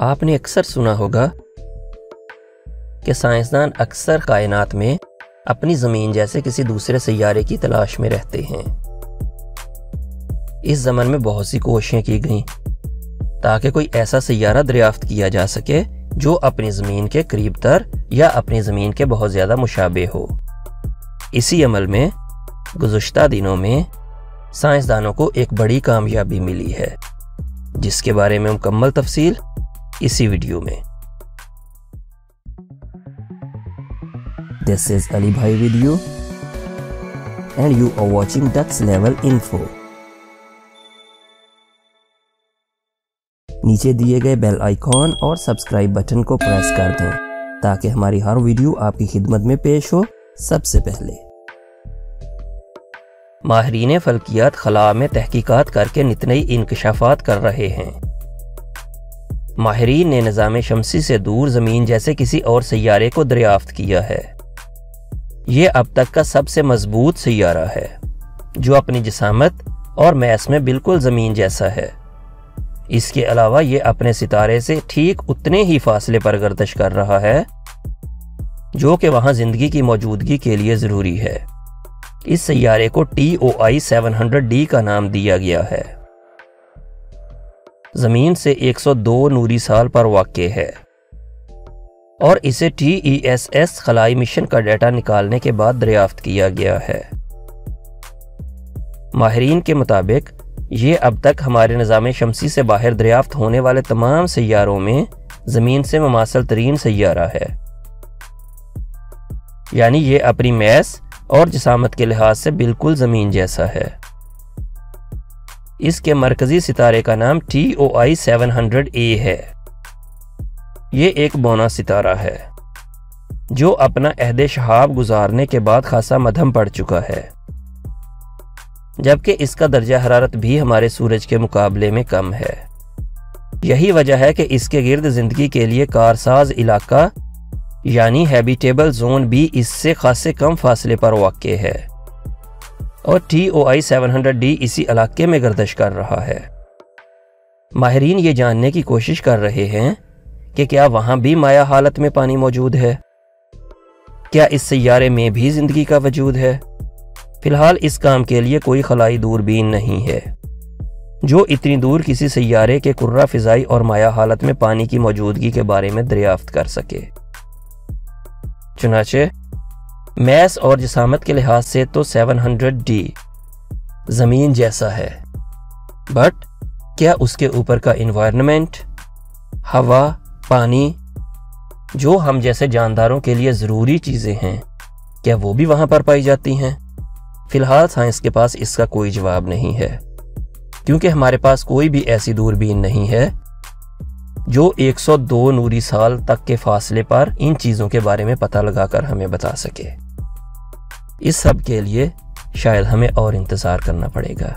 आपने अक्सर सुना होगा कि साइंसदान अक्सर कायनात में अपनी ज़मीन जैसे किसी दूसरे सैयारे की तलाश में रहते हैं। इस ज़माने में बहुत सी कोशिशें की गईं ताकि कोई ऐसा सैयारा दरियाफ्त किया जा सके जो अपनी ज़मीन के करीब तर या अपनी ज़मीन के बहुत ज़्यादा मुशाबे हो। इसी अमल में गुज़श्ता दिनों में साइंसदानों को एक बड़ी कामयाबी मिली है, जिसके बारे में मुकम्मल तफसील इसी वीडियो में। This is Ali Bhai video and you are watching Dux Level Info। नीचे दिए गए बेल आइकॉन और सब्सक्राइब बटन को प्रेस कर दें ताकि हमारी हर वीडियो आपकी खिदमत में पेश हो सबसे पहले। माहिरीन फल्कियात खला में तहकीकात करके नित नई इंकशाफात कर रहे हैं। माहिरीन ने निज़ाम शमसी से दूर ज़मीन जैसे किसी और सैयारे को दरियाफ्त किया है। ये अब तक का सबसे मजबूत सैयारा है जो अपनी जिसामत और मैस में बिल्कुल ज़मीन जैसा है। इसके अलावा ये अपने सितारे से ठीक उतने ही फासले पर गर्दिश कर रहा है जो कि वहाँ ज़िंदगी की मौजूदगी के लिए ज़रूरी है। इस सैयारे को TOI 700D का नाम दिया गया है। ज़मीन से 102 नूरी साल पर वाक़े है और इसे TESS खलाई मिशन का डाटा निकालने के बाद दरियाफ्त किया गया है। माहिरीन के मुताबिक ये अब तक हमारे निज़ाम शमसी से बाहर दरियाफ्त होने वाले तमाम सैयारों में ज़मीन से मुमासिल तरीन सैयारा है, यानी ये अपनी मैस और जिसामत के लिहाज से बिल्कुल ज़मीन जैसा है। इसके मरकजी सितारे का नाम TOI 700A है। ये एक बौना सितारा है जो अपना अहद शहाब गुजारने के बाद खासा मध्यम पड़ चुका है, जबकि इसका दर्जा हरारत भी हमारे सूरज के मुकाबले में कम है। यही वजह है कि इसके गिर्द जिंदगी के लिए कारसाज इलाका यानी हैबिटेबल जोन भी इससे खासे कम फासले पर वाक़े है और TOI 700D इसी इलाके में गर्दिश कर रहा है। माहिरीन ये जानने की कोशिश कर रहे हैं कि क्या वहाँ भी माया हालत में पानी मौजूद है, क्या इस सैयारे में भी जिंदगी का वजूद है। फिलहाल इस काम के लिए कोई खलाई दूरबीन नहीं है जो इतनी दूर किसी सैयारे के कुर्रा फिजाई और माया हालत में पानी की मौजूदगी के बारे में दरियाफ्त कर सके। चुनाचे मैस और जिसामत के लिहाज से तो 700D ज़मीन जैसा है, बट क्या उसके ऊपर का इन्वायरमेंट, हवा, पानी जो हम जैसे जानदारों के लिए ज़रूरी चीज़ें हैं, क्या वो भी वहाँ पर पाई जाती हैं? फ़िलहाल साइंस के पास इसका कोई जवाब नहीं है, क्योंकि हमारे पास कोई भी ऐसी दूरबीन नहीं है जो 102 नूरी साल तक के फासले पर इन चीज़ों के बारे में पता लगाकर हमें बता सके। इस सब के लिए शायद हमें और इंतज़ार करना पड़ेगा।